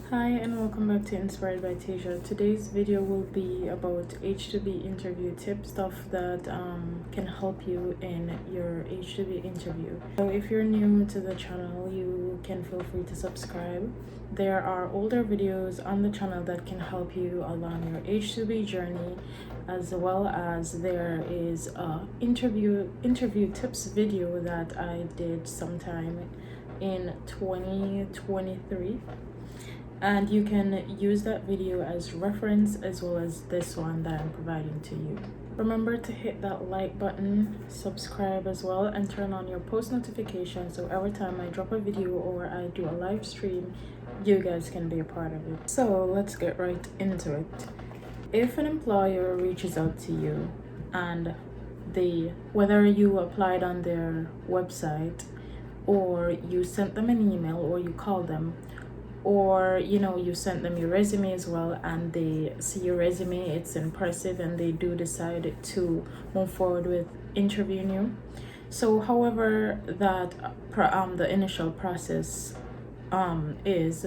Hi and welcome back to Inspired by Tasia. Today's video will be about H2B interview tips, stuff that can help you in your H2B interview. So if you're new to the channel, you can feel free to subscribe. There are older videos on the channel that can help you along your H2B journey, as well as there is a interview tips video that I did sometime in 2023, and you can use that video as reference as well as this one that I'm providing to you. Remember to hit that like button, subscribe as well, and turn on your post notifications so every time I drop a video or I do a live stream, you guys can be a part of it. So let's get right into it. If an employer reaches out to you and whether you applied on their website or you sent them an email or you called them, or you sent them your resume as well, and they see your resume, it's impressive, and they do decide to move forward with interviewing you. So however that the initial process is,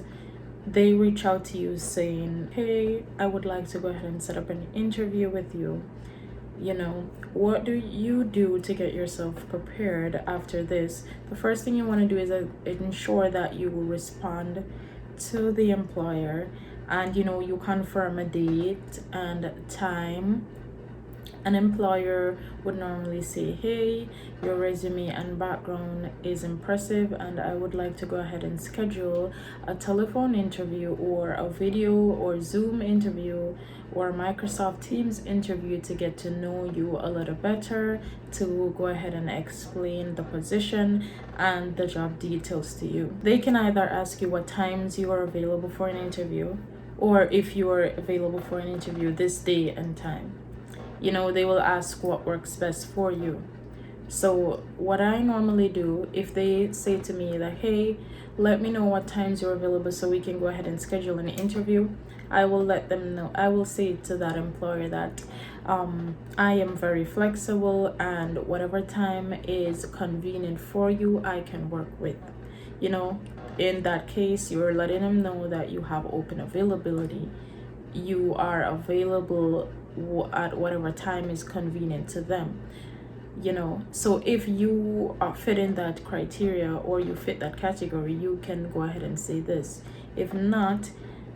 they reach out to you saying, hey, I would like to go ahead and set up an interview with you. What do you do to get yourself prepared after this? The first thing you want to do is ensure that you will respond to the employer, and you confirm a date and time. An employer would normally say, hey, your resume and background is impressive, and I would like to go ahead and schedule a telephone interview or a video or Zoom interview or Microsoft Teams interview to get to know you a little better, to go ahead and explain the position and the job details to you. They can either ask you what times you are available for an interview, or if you are available for an interview this day and time. They will ask what works best for you. So what I normally do, if they say to me that, hey, let me know what times you're available so we can go ahead and schedule an interview, I will let them know. I will say to that employer that I am very flexible, and whatever time is convenient for you, I can work with. In that case, you're letting them know that you have open availability. You are available at whatever time is convenient to them. So if you fit in that criteria or you fit that category, you can go ahead and say this. If not,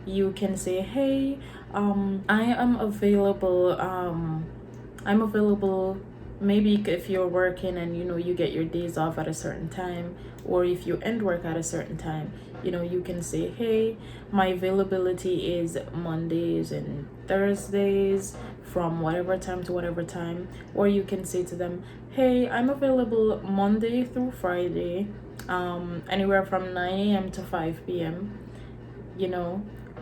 you can say, hey, I am available, I'm available. Maybe if you're working and you get your days off at a certain time, or if you end work at a certain time, you can say, hey, my availability is Mondays and Thursdays from whatever time to whatever time. Or you can say to them, hey, I'm available Monday through Friday, anywhere from 9 a.m. to 5 p.m.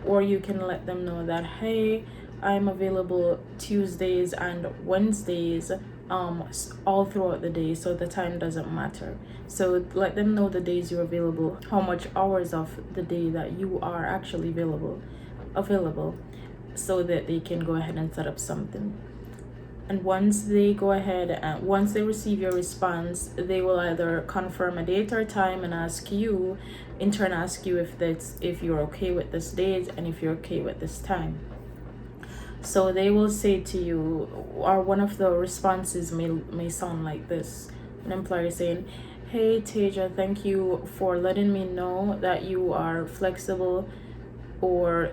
Or you can let them know that, hey, I'm available Tuesdays and Wednesdays all throughout the day, so the time doesn't matter. So let them know the days you're available, how much hours of the day that you are actually available, so that they can go ahead and set up something. And once they go ahead and once they receive your response, they will either confirm a date or time and ask you if you're okay with this date and if you're okay with this time. So they will say to you, or one of the responses may sound like this. An employer saying, hey Tasia, thank you for letting me know that you are flexible or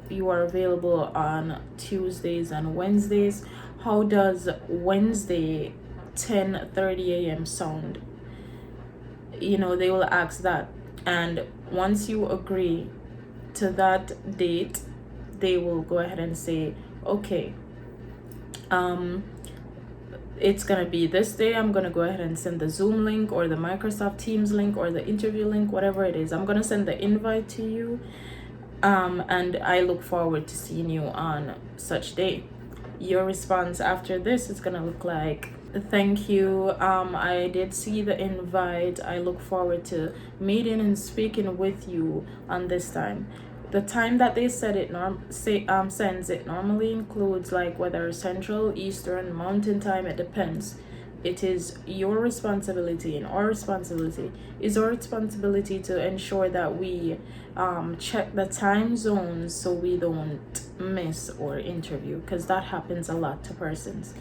you are available on Tuesdays and Wednesdays. How does Wednesday 10:30 a.m. sound? They will ask that. And once you agree to that date, they will go ahead and say, okay, it's gonna be this day. I'm gonna go ahead and send the Zoom link or the Microsoft Teams link or the interview link, whatever it is. I'm gonna send the invite to you, and I look forward to seeing you on such day. Your response after this is gonna look like, thank you, I did see the invite. I look forward to meeting and speaking with you on this time. The time that they said it sends it normally includes like whether Central, Eastern, Mountain time, it depends. it is your responsibility and our responsibility to ensure that we check the time zones so we don't miss our interview, because that happens a lot to persons.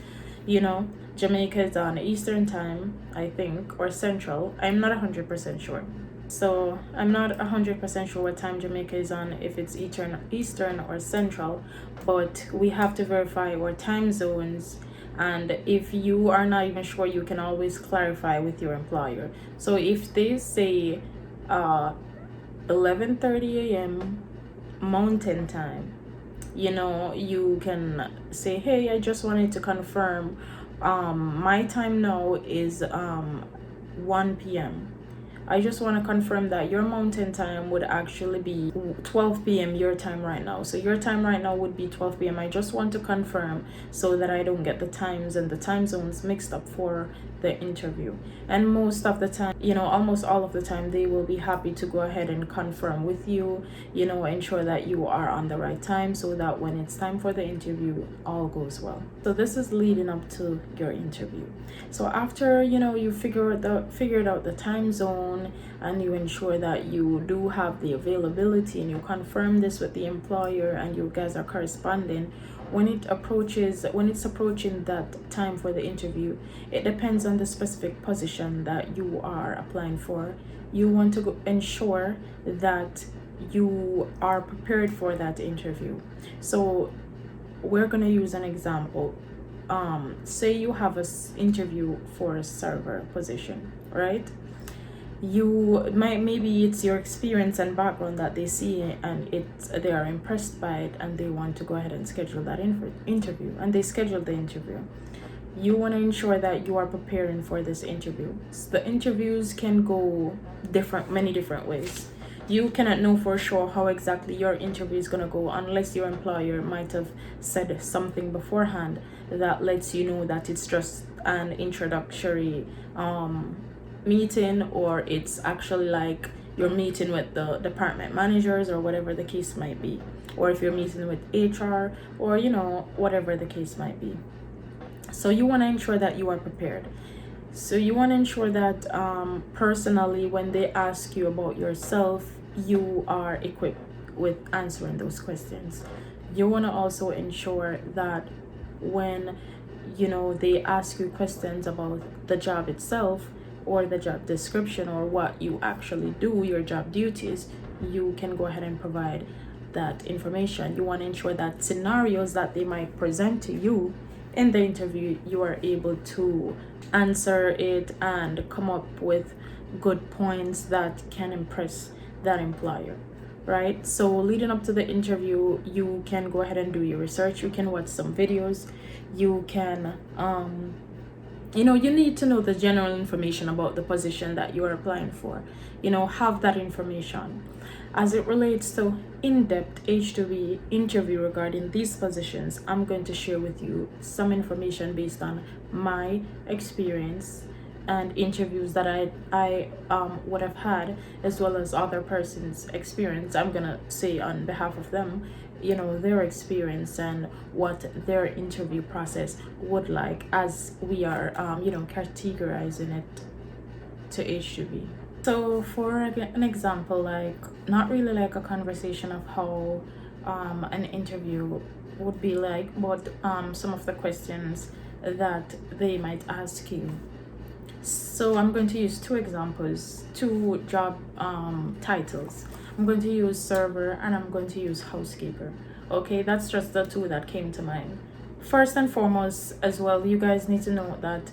You know, Jamaica is on Eastern time, I think, or Central. I'm not 100% sure. So I'm not 100% sure what time Jamaica is on, if it's Eastern or Central, but we have to verify our time zones. And if you are not even sure, you can always clarify with your employer. So if they say 11:30 a.m. Mountain Time, you know, you can say, hey, I just wanted to confirm, my time now is 1 p.m. I just want to confirm that your mountain time would actually be 12 p.m. your time right now. So your time right now would be 12 p.m. I just want to confirm so that I don't get the times and the time zones mixed up for the interview. And most of the time, you know, almost all of the time, they will be happy to go ahead and confirm with you, you know, ensure that you are on the right time so that when it's time for the interview, all goes well. So this is leading up to your interview. So after, you know, you figured out the time zone, and you ensure that you do have the availability, and you confirm this with the employer, and you guys are corresponding. When it's approaching that time for the interview, it depends on the specific position that you are applying for. You want to ensure that you are prepared for that interview. So we're going to use an example. Say you have interview for a server position, right? Maybe it's your experience and background that they see, and they are impressed by it, and they want to go ahead and schedule that interview, and they schedule the interview. You want to ensure that you are preparing for this interview. So the interviews can go many different ways. You cannot know for sure how exactly your interview is going to go unless your employer might have said something beforehand that lets you know that it's just an introductory meeting, or it's actually like you're meeting with the department managers or whatever the case might be, or if you're meeting with HR, or, you know, whatever the case might be. So you want to ensure that you are prepared. So you want to ensure that personally, when they ask you about yourself, you are equipped with answering those questions. You want to also ensure that when, you know, they ask you questions about the job itself, or the job description, or what you actually do, your job duties, you can go ahead and provide that information. You want to ensure that scenarios that they might present to you in the interview, you are able to answer it and come up with good points that can impress that employer, right? So leading up to the interview, you can go ahead and do your research. You can watch some videos. You can you know, you need to know the general information about the position that you are applying for. You know, have that information. As it relates to in-depth H2B interview regarding these positions, I'm going to share with you some information based on my experience and interviews that I would have had, as well as other person's experience. I'm gonna say on behalf of them, you know, their experience and what their interview process would like, as we are you know, categorizing it to H2B. So for an example, like, not really like a conversation of how an interview would be like, but some of the questions that they might ask you. So I'm going to use two examples, two job titles. I'm going to use server and I'm going to use housekeeper. Okay, that's just the two that came to mind. First and foremost, as well, you guys need to know that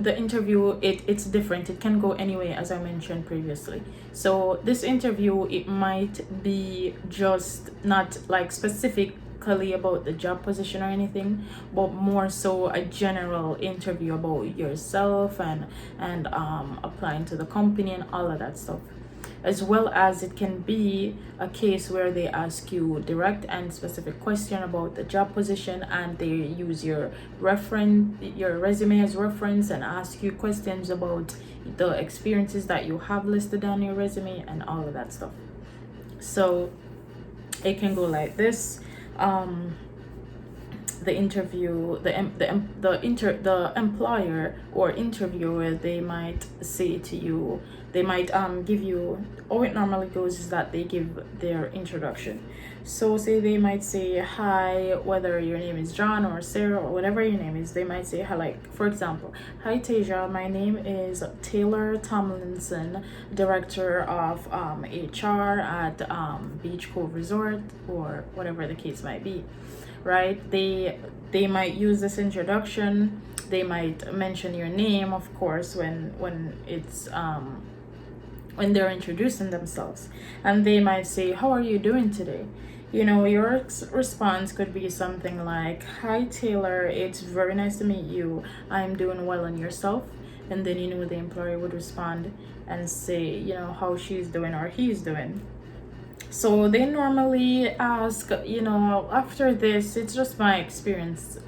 the interview, it's different. It can go anyway, as I mentioned previously. So this interview, it might be just not like specifically about the job position or anything, but more so a general interview about yourself and applying to the company and all of that stuff. As well as it can be a case where they ask you direct and specific question about the job position, and they use your resume as reference, and ask you questions about the experiences that you have listed on your resume and all of that stuff. So it can go like this. the interview, the employer or interviewer, they might say to you, they might give you, how it normally goes is that they give their introduction. So say they might say hi, whether your name is John or Sarah or whatever your name is, they might say hi, like for example, hi Tasia, my name is Taylor Tomlinson, director of HR at Beach Cove Resort, or whatever the case might be, right? They might use this introduction. They might mention your name, of course, when it's when they're introducing themselves, and they might say, how are you doing today? You know, your response could be something like, hi Taylor, it's very nice to meet you, I'm doing well, and yourself? And then, you know, the employer would respond and say, you know, how she's doing or he's doing. So they normally ask, you know, after this, it's just my experience.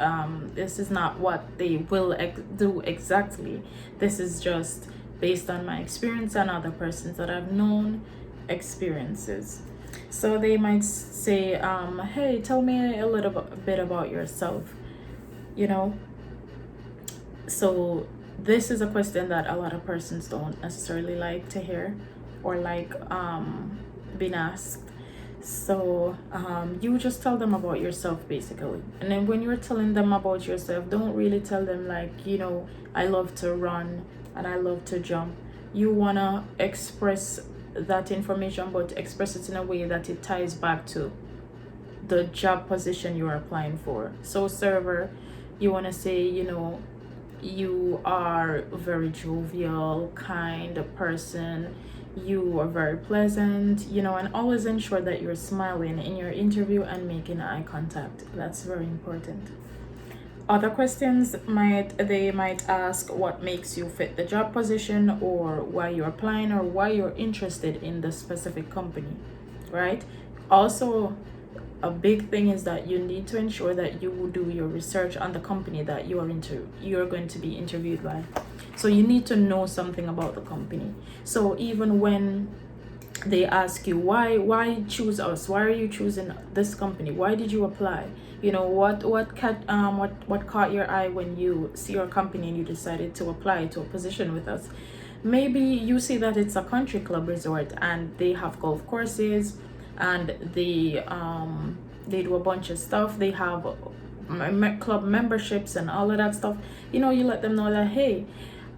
This is not what they will do exactly. This is just based on my experience and other persons that I've known experiences. So they might say, hey, tell me a little bit about yourself, you know. So this is a question that a lot of persons don't necessarily like to hear or like being asked. So you just tell them about yourself basically, and then when you're telling them about yourself, don't really tell them like, you know, I love to run and I love to jump. You want to express that information, but express it in a way that it ties back to the job position you're applying for. So server, you want to say, you know, you are a very jovial, kind person, you are very pleasant, you know, and always ensure that you're smiling in your interview and making eye contact. That's very important. Other questions they might ask what makes you fit the job position, or why you're applying, or why you're interested in the specific company, right? Also, a big thing is that you need to ensure that you will do your research on the company that you're going to be interviewed by. So you need to know something about the company. So even when they ask you why choose us, why are you choosing this company, why did you apply, you know, what caught your eye when you see our company and you decided to apply to a position with us. Maybe you see that it's a country club resort and they have golf courses, and they do a bunch of stuff. They have club memberships and all of that stuff. You know, you let them know that, hey,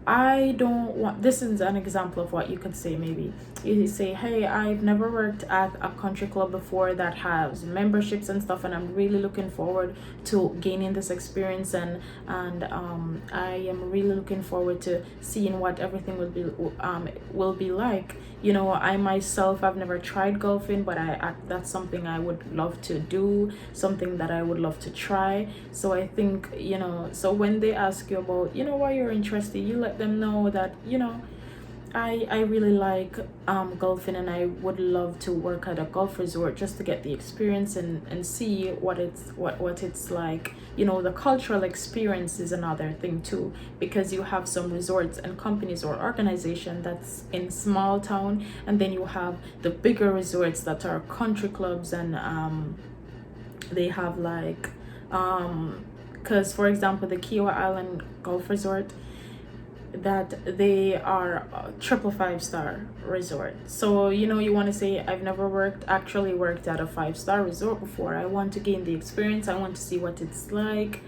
I don't want, this is an example of what you could say. Maybe you say, hey, I've never worked at a country club before that has memberships and stuff, and I'm really looking forward to gaining this experience, and I am really looking forward to seeing what everything will be like. You know, I myself, I've never tried golfing, but that's something I would love to do, something that I would love to try. So I think, you know, so when they ask you about, you know, why you're interested, you let them know that, you know, I really like golfing, and I would love to work at a golf resort just to get the experience and see what it's like. You know, the cultural experience is another thing too, because you have some resorts and companies or organization that's in small town, and then you have the bigger resorts that are country clubs, and they have like because for example the Kiowa Island Golf Resort, that they are a 5-star resort. So, you know, you want to say, I've never actually worked at a 5-star resort before. I want to gain the experience. I want to see what it's like,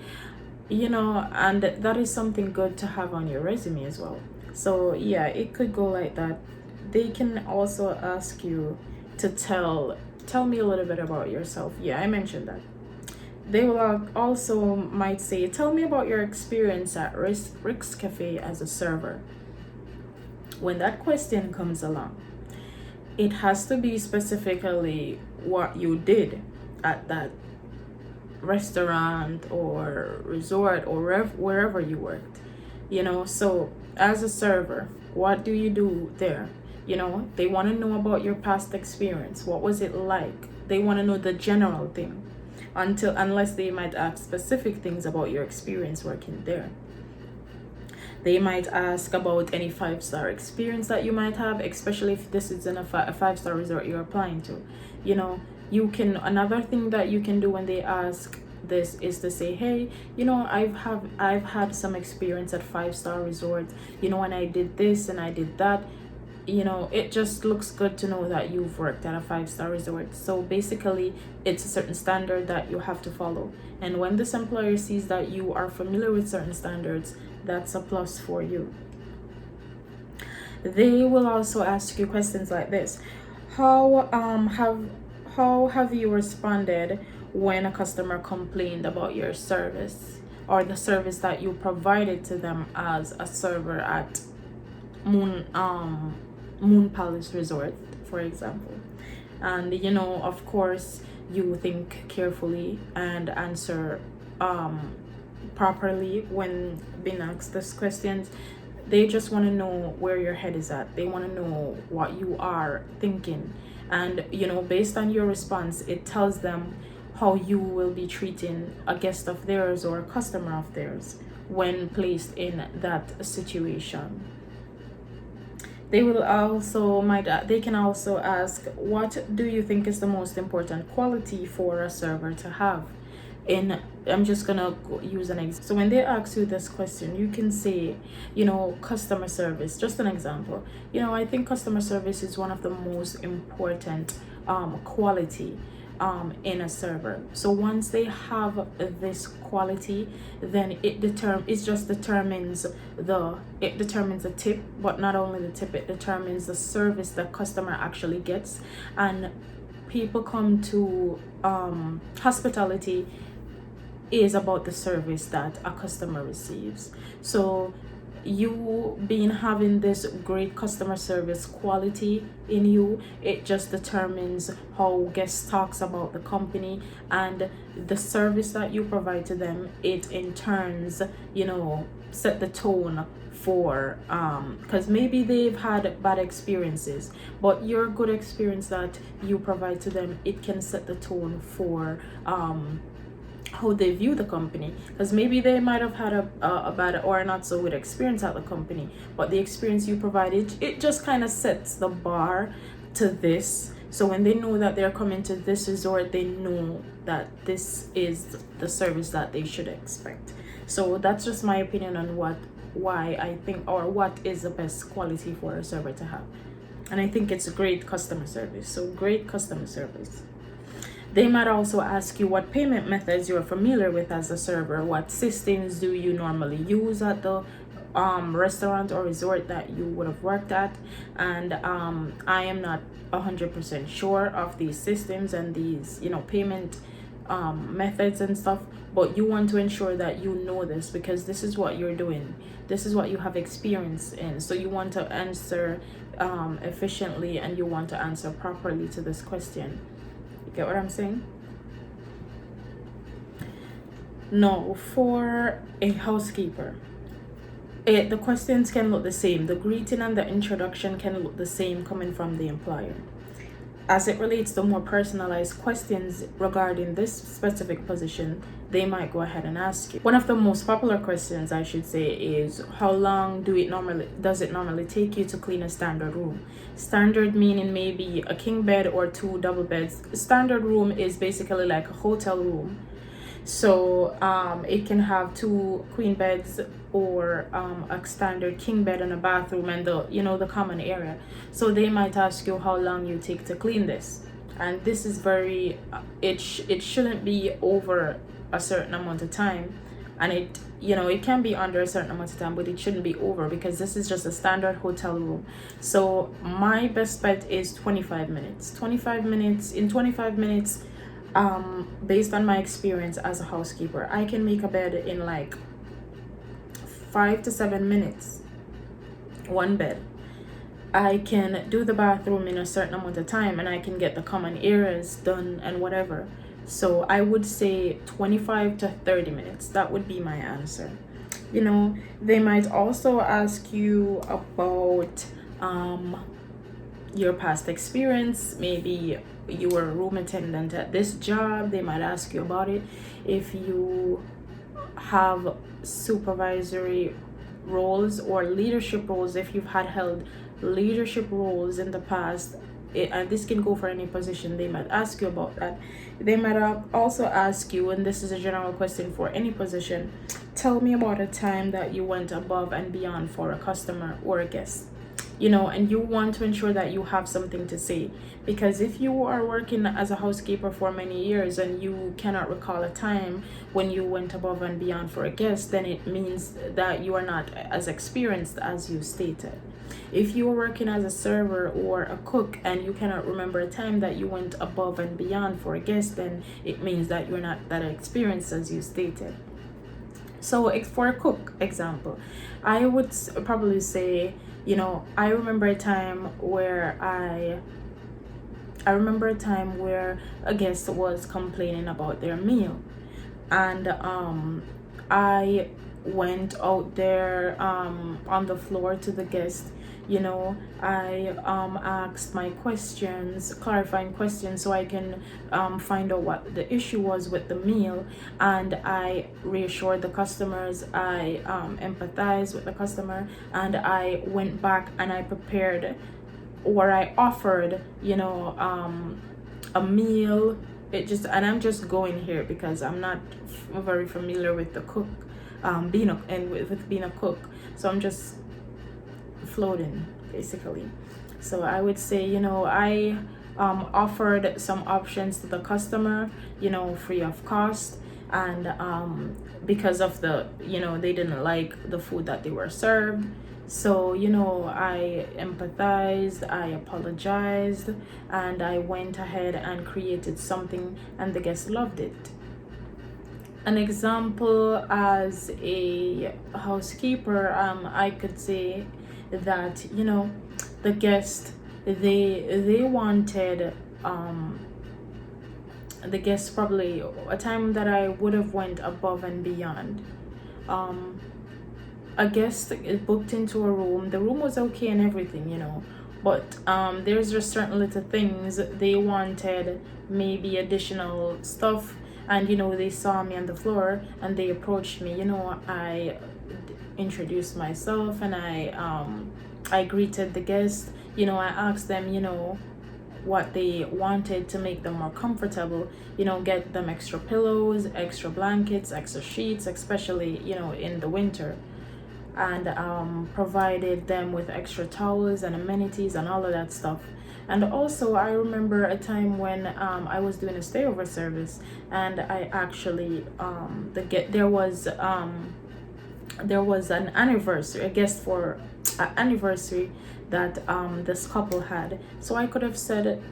you know, and that is something good to have on your resume as well. So yeah, it could go like that. They can also ask you to tell me a little bit about yourself. Yeah, I mentioned that. They will also might say, tell me about your experience at Rick's Cafe as a server. When that question comes along, it has to be specifically what you did at that restaurant or resort or wherever you worked. You know, so as a server, what do you do there? You know, they want to know about your past experience. What was it like? They want to know the general thing, unless they might ask specific things about your experience working there. They might ask about any 5-star experience that you might have, especially if this is in a 5-star resort you're applying to. You know, you can, another thing that you can do when they ask this is to say, hey, I've had some experience at 5-star resort, and I did this and I did that. It just looks good to know that you've worked at a 5-star resort. So basically, it's a certain standard that you have to follow. And when this employer sees that you are familiar with certain standards, that's a plus for you. They will also ask you questions like this: how have you responded when a customer complained about your service or the service that you provided to them as a server at Moon Palace Resort, for example? And of course, you think carefully and answer properly when being asked these questions. They just want to know where your head is at. They want to know what you are thinking. And based on your response, it tells them how you will be treating a guest of theirs or a customer of theirs when placed in that situation. They can also ask, what do you think is the most important quality for a server to have? And I'm just gonna use an example. So when they ask you this question, you can say, customer service. Just an example. I think customer service is one of the most important quality in a server. So once they have this quality, then it determines the tip, but not only the tip, it determines the service the customer actually gets. And people come to hospitality is about the service that a customer receives. So you having this great customer service quality in you, it just determines how guests talks about the company, and the service that you provide to them, it in turns set the tone for because maybe they've had bad experiences, but your good experience that you provide to them, it can set the tone for how they view the company, because maybe they might have had a bad or not so good experience at the company, but the experience you provided, it just kind of sets the bar to this. So when they know that they're coming to this resort, they know that this is the service that they should expect. So that's just my opinion on why I think, or what is the best quality for a server to have. And I think it's great customer service. So great customer service. They might also ask you what payment methods you're familiar with as a server. What systems do you normally use at the restaurant or resort that you would have worked at? And I am not 100% sure of these systems and these payment methods and stuff, but you want to ensure that you know this, because this is what you're doing, this is what you have experience in. So you want to answer efficiently, and you want to answer properly to this question. Get what I'm saying? No, for a housekeeper, the questions can look the same. The greeting and the introduction can look the same coming from the employer. As it relates to more personalized questions regarding this specific position, they might go ahead and ask you. One of the most popular questions, I should say, is how long does it normally take you to clean a standard room? Standard meaning maybe a king bed or 2 double beds. Standard room is basically like a hotel room. So it can have 2 queen beds or a standard king bed and a bathroom and the common area. So they might ask you how long you take to clean this, and this is very it shouldn't be over a certain amount of time, and it can be under a certain amount of time, but it shouldn't be over, because this is just a standard hotel room. So my best bet is 25 minutes. In 25 minutes, based on my experience as a housekeeper, I can make a bed in like 5 to 7 minutes. One bed. I can do the bathroom in a certain amount of time, and I can get the common areas done and whatever. So I would say 25 to 30 minutes. That would be my answer. They might also ask you about your past experience. Maybe you were a room attendant at this job. They might ask you about it. If you have supervisory roles or leadership roles, if you've held leadership roles in the past, and this can go for any position. They might ask you about that. They might also ask you, and this is a general question for any position, tell me about a time that you went above and beyond for a customer or a guest. And you want to ensure that you have something to say, because if you are working as a housekeeper for many years and you cannot recall a time when you went above and beyond for a guest, then it means that you are not as experienced as you stated. If you are working as a server or a cook and you cannot remember a time that you went above and beyond for a guest, then it means that you're not that experienced as you stated. So for a cook example, I would probably say, I remember a time where a guest was complaining about their meal, and I went out there on the floor to the guest. I asked my clarifying questions, so I can find out what the issue was with the meal, and I reassured the customers. I empathized with the customer, and I went back and I prepared, or I offered, a meal. And I'm just going here because I'm not very familiar with the cook, with being a cook, so I'm just floating basically. So I would say, I offered some options to the customer, free of cost, and because of they didn't like the food that they were served. So I empathized, I apologized, and I went ahead and created something, and the guests loved it. An example as a housekeeper, I could say that the guest, they wanted the guest, probably a time that I would have went above and beyond. A guest is booked into a room. The room was okay and everything, but there's just certain little things they wanted, maybe additional stuff, and they saw me on the floor and they approached me. I introduced myself, and I greeted the guest. I asked them what they wanted to make them more comfortable, get them extra pillows, extra blankets, extra sheets, especially in the winter, and provided them with extra towels and amenities and all of that stuff. And also, I remember a time when I was doing a stayover service, and I actually there was an anniversary, a guest for an anniversary that this couple had. So I could have said,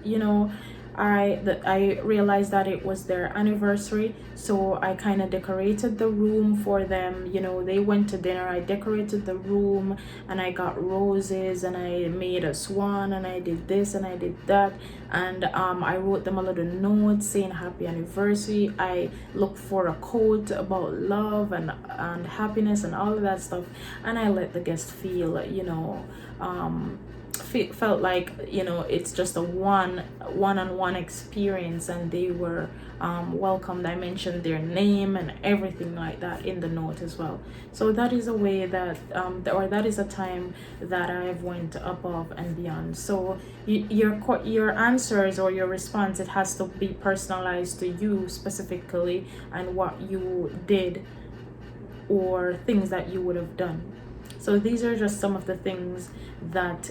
I realized that it was their anniversary, so I kind of decorated the room for them. They went to dinner, I decorated the room, and I got roses, and I made a swan, and I did this and I did that, and I wrote them a little note saying happy anniversary. I looked for a quote about love and happiness and all of that stuff, and I let the guest feel, felt like it's just a one-on-one experience, and they were welcomed. I mentioned their name and everything like that in the note as well. So that is a way that that is a time that I've went above and beyond. So your answers or your response, it has to be personalized to you specifically and what you did or things that you would have done. So these are just some of the things that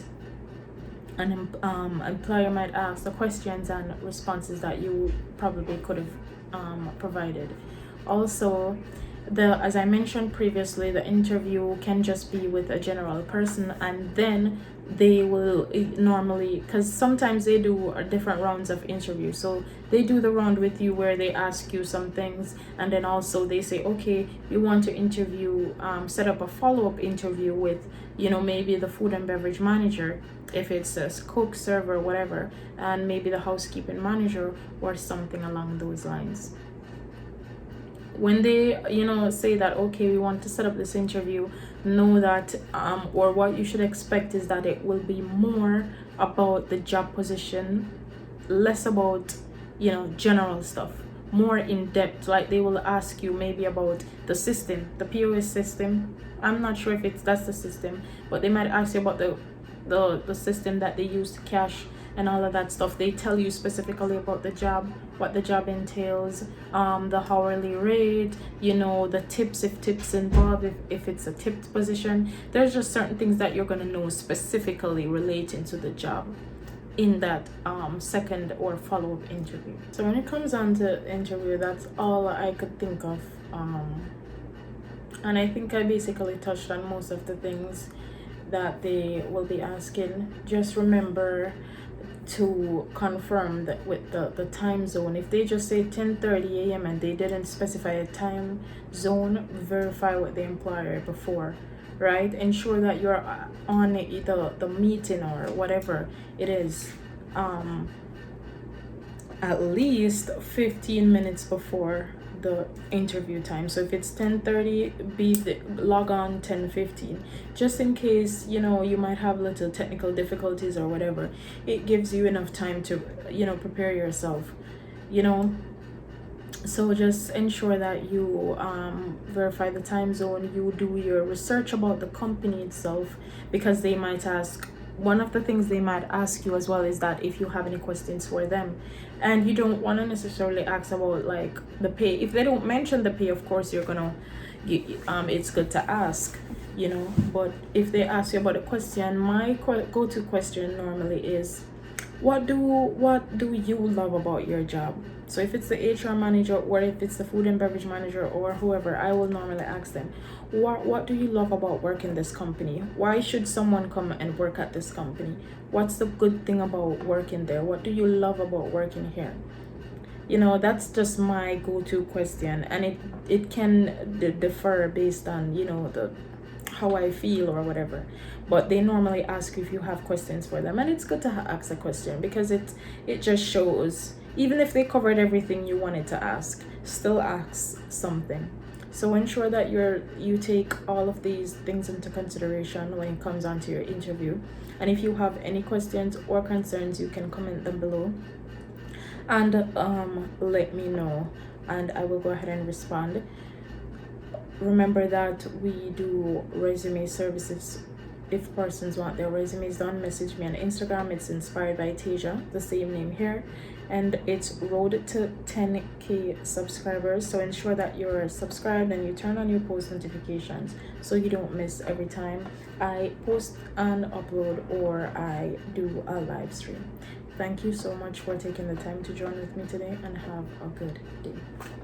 an employer might ask, the questions and responses that you probably could have provided. Also, as I mentioned previously, the interview can just be with a general person, and then they will normally, because sometimes they do different rounds of interview, so they do the round with you where they ask you some things, and then also they say, okay, you want to interview, set up a follow-up interview with maybe the food and beverage manager, if it's a cook, server, whatever, and maybe the housekeeping manager or something along those lines. When they say that, okay, we want to set up this interview, know that or what you should expect is that it will be more about the job position, less about general stuff, more in depth. Like they will ask you maybe about the system, the POS system. I'm not sure if that's the system, but they might ask you about the system that they use to cash and all of that stuff. They tell you specifically about the job, what the job entails, the hourly rate, you know, the tips, if tips involved, if it's a tipped position. There's just certain things that you're going to know specifically relating to the job in that second or follow-up interview. So when it comes on to interview, that's all I could think of, and I think I basically touched on most of the things that they will be asking. Just remember to confirm that with the time zone. If they just say 10:30 a.m. and they didn't specify a time zone, verify with the employer before, right? Ensure that you're on the meeting or whatever it is at least 15 minutes before the interview time. So if it's 10:30, log on 10:15, just in case, you know, you might have little technical difficulties or whatever. It gives you enough time to, you know, prepare yourself, you know. So just ensure that you verify the time zone, you do your research about the company itself, because they might ask, one of the things they might ask you as well is that if you have any questions for them, and you don't want to necessarily ask about like the pay. If they don't mention the pay, of course you're gonna it's good to ask, you know. But if they ask you about a question, my go-to question normally is, what do you love about your job? So if it's the HR manager, or if it's the food and beverage manager, or whoever, I will normally ask them, what do you love about working this company? Why should someone come and work at this company? What's the good thing about working there? What do you love about working here? You know, that's just my go-to question, and it can differ based on, you know, the how I feel or whatever. But they normally ask you if you have questions for them, and it's good to ask a question, because it just shows, even if they covered everything you wanted to ask, still ask something. So ensure that you take all of these things into consideration when it comes on to your interview. And if you have any questions or concerns, you can comment them below and let me know, and I will go ahead and respond. Remember that we do resume services. If persons want their resumes done, message me on Instagram. It's Inspired by Tasia, the same name here, and it's road to 10k subscribers. So ensure that you're subscribed and you turn on your post notifications so you don't miss every time I post and upload or I do a live stream. Thank you so much for taking the time to join with me today, and have a good day.